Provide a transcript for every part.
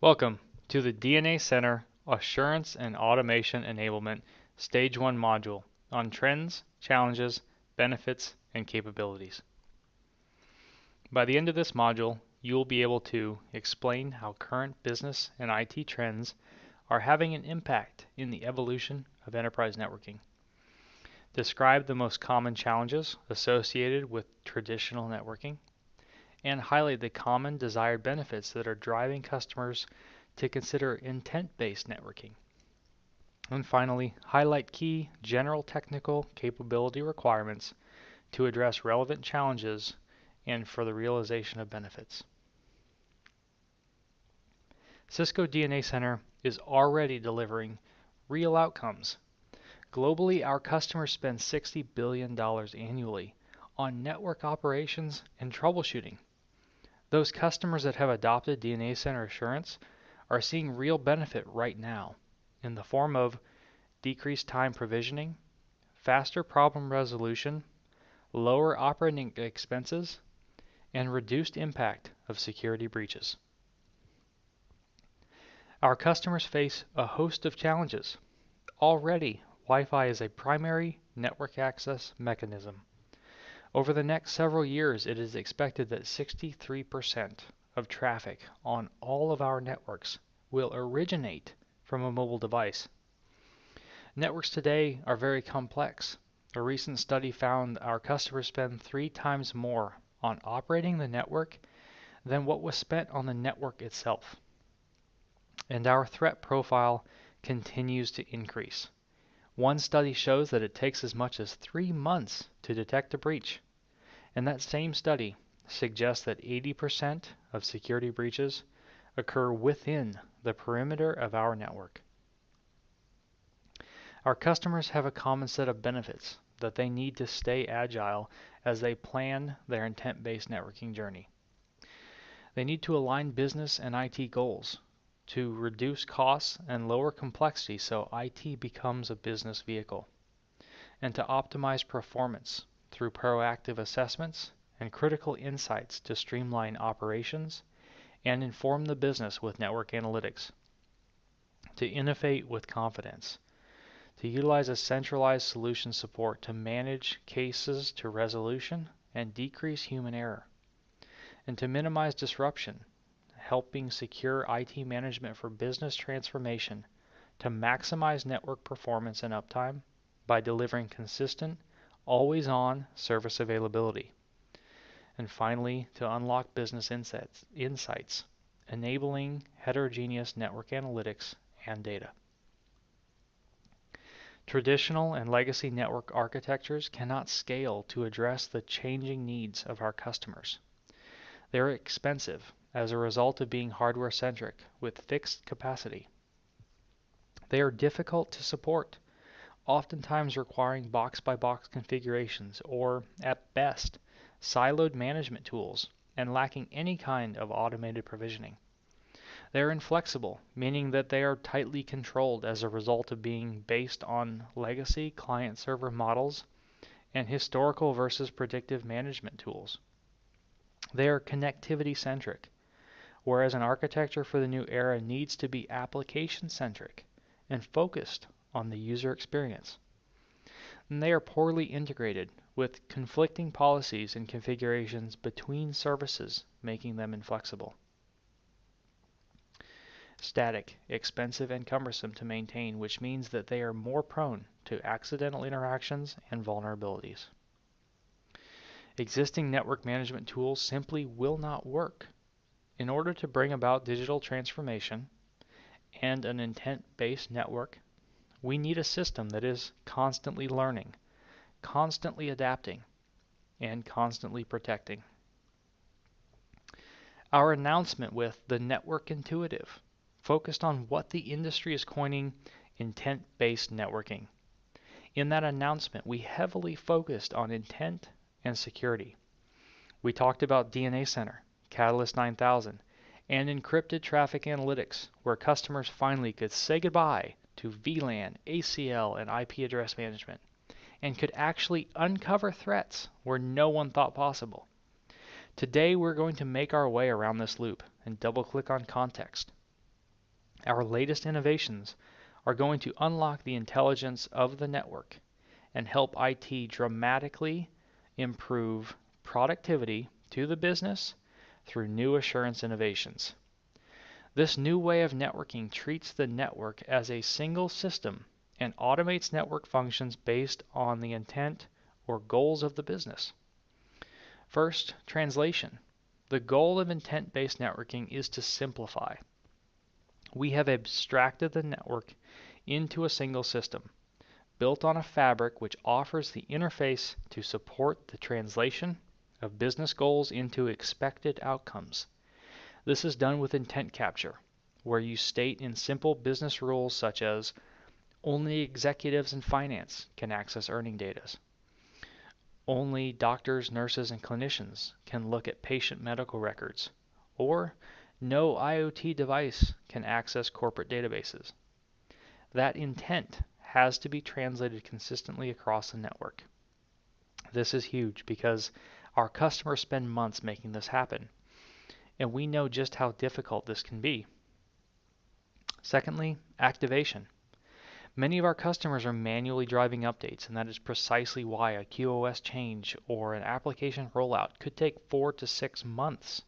Welcome to the DNA Center Assurance and Automation Enablement Stage 1 module on trends, challenges, benefits, and capabilities. By the end of this module, you will be able to explain how current business and IT trends are having an impact in the evolution of enterprise networking. Describe the most common challenges associated with traditional networking, and highlight the common desired benefits that are driving customers to consider intent-based networking. And finally, highlight key general technical capability requirements to address relevant challenges and for the realization of benefits. Cisco DNA Center is already delivering real outcomes. Globally, our customers spend $60 billion annually on network operations and troubleshooting. Those customers that have adopted DNA Center Assurance are seeing real benefit right now in the form of decreased time provisioning, faster problem resolution, lower operating expenses, and reduced impact of security breaches. Our customers face a host of challenges. Already, Wi-Fi is a primary network access mechanism. Over the next several years, it is expected that 63% of traffic on all of our networks will originate from a mobile device. Networks today are very complex. A recent study found our customers spend 3 times more on operating the network than what was spent on the network itself. And our threat profile continues to increase. One study shows that it takes as much as 3 months to detect a breach, and that same study suggests that 80% of security breaches occur within the perimeter of our network. Our customers have a common set of benefits that they need to stay agile as they plan their intent-based networking journey. They need to align business and IT goals to reduce costs and lower complexity so IT becomes a business vehicle, and to optimize performance through proactive assessments and critical insights to streamline operations and inform the business with network analytics, to innovate with confidence, to utilize a centralized solution support to manage cases to resolution and decrease human error, and to minimize disruption, helping secure IT management for business transformation to maximize network performance and uptime by delivering consistent, always-on service availability. And finally, to unlock business insights, enabling heterogeneous network analytics and data. Traditional and legacy network architectures cannot scale to address the changing needs of our customers. They are expensive as a result of being hardware-centric with fixed capacity. They are difficult to support, oftentimes requiring box-by-box configurations or, at best, siloed management tools and lacking any kind of automated provisioning. They are inflexible, meaning that they are tightly controlled as a result of being based on legacy client-server models and historical versus predictive management tools. They are connectivity-centric, whereas an architecture for the new era needs to be application-centric and focused on the user experience. And they are poorly integrated with conflicting policies and configurations between services, making them inflexible. Static, expensive, and cumbersome to maintain, which means that they are more prone to accidental interactions and vulnerabilities. Existing network management tools simply will not work. In order to bring about digital transformation and an intent-based network, we need a system that is constantly learning, constantly adapting, and constantly protecting. Our announcement with the Network Intuitive focused on what the industry is coining intent-based networking. In that announcement, we heavily focused on intent and security. We talked about DNA Center, Catalyst 9000, and encrypted traffic analytics, where customers finally could say goodbye to VLAN, ACL, and IP address management, and could actually uncover threats where no one thought possible. Today, we're going to make our way around this loop and double-click on context. Our latest innovations are going to unlock the intelligence of the network and help IT dramatically improve productivity to the business through new assurance innovations. This new way of networking treats the network as a single system and automates network functions based on the intent or goals of the business. First, translation. The goal of intent-based networking is to simplify. We have abstracted the network into a single system, built on a fabric which offers the interface to support the translation of business goals into expected outcomes. This is done with intent capture, where you state in simple business rules such as only executives in finance can access earning data. Only doctors, nurses, and clinicians can look at patient medical records, or no IoT device can access corporate databases. That intent has to be translated consistently across the network. This is huge because our customers spend months making this happen, and we know just how difficult this can be. Secondly, activation. Many of our customers are manually driving updates, and that is precisely why a QoS change or an application rollout could take 4 to 6 months.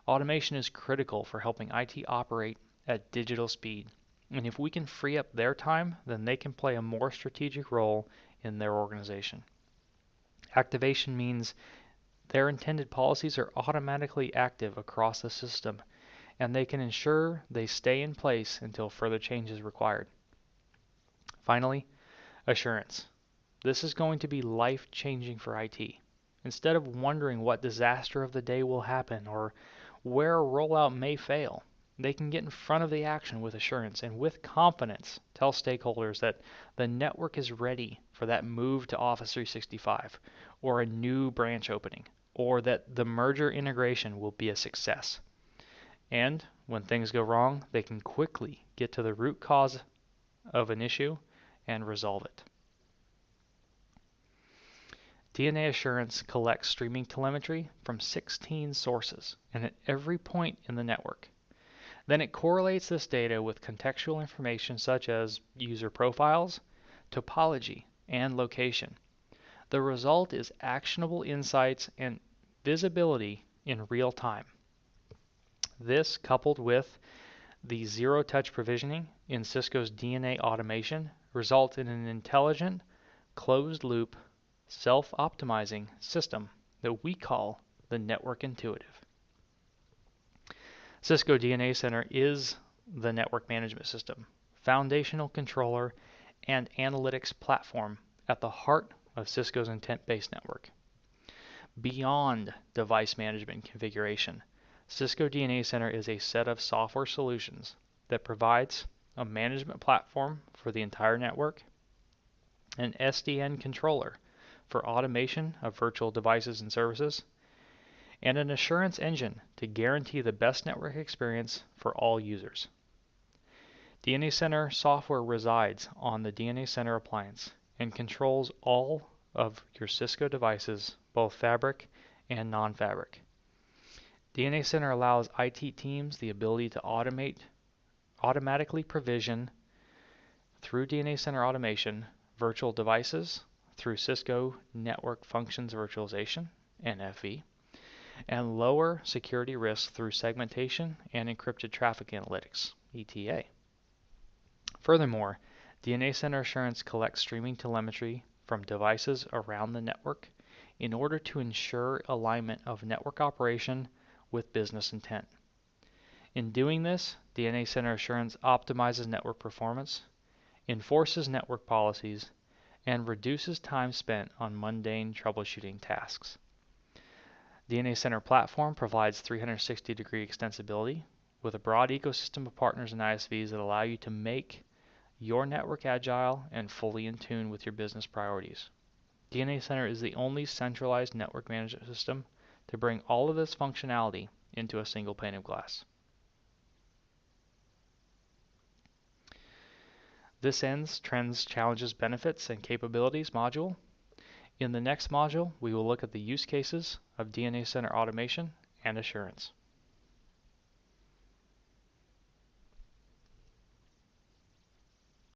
Automation is critical for helping IT operate at digital speed, and if we can free up their time, then they can play a more strategic role in their organization. Activation means their intended policies are automatically active across the system, and they can ensure they stay in place until further change is required. Finally, assurance. This is going to be life-changing for IT. Instead of wondering what disaster of the day will happen or where a rollout may fail, they can get in front of the action with assurance and with confidence tell stakeholders that the network is ready for that move to Office 365 or a new branch opening, or that the merger integration will be a success. And when things go wrong, they can quickly get to the root cause of an issue and resolve it. DNA Assurance collects streaming telemetry from 16 sources and at every point in the network. Then it correlates this data with contextual information such as user profiles, topology, and location. The result is actionable insights and visibility in real time. This, coupled with the zero-touch provisioning in Cisco's DNA automation, result in an intelligent, closed-loop, self-optimizing system that we call the Network Intuitive. Cisco DNA Center is the network management system, foundational controller, and analytics platform at the heart of Cisco's intent-based network. Beyond device management and configuration, Cisco DNA Center is a set of software solutions that provides a management platform for the entire network, an SDN controller for automation of virtual devices and services, and an assurance engine to guarantee the best network experience for all users. DNA Center software resides on the DNA Center appliance and controls all of your Cisco devices, both fabric and non-fabric. DNA Center allows IT teams the ability to automatically provision through DNA Center automation virtual devices through Cisco Network Functions Virtualization, NFV, and lower security risks through segmentation and encrypted traffic analytics, ETA. Furthermore, DNA Center Assurance collects streaming telemetry from devices around the network in order to ensure alignment of network operation with business intent. In doing this, DNA Center Assurance optimizes network performance, enforces network policies, and reduces time spent on mundane troubleshooting tasks. DNA Center Platform provides 360-degree extensibility with a broad ecosystem of partners and ISVs that allow you to make your network agile and fully in tune with your business priorities. DNA Center is the only centralized network management system to bring all of this functionality into a single pane of glass. This ends Trends, Challenges, Benefits, and Capabilities module. In the next module, we will look at the use cases of DNA Center automation and assurance.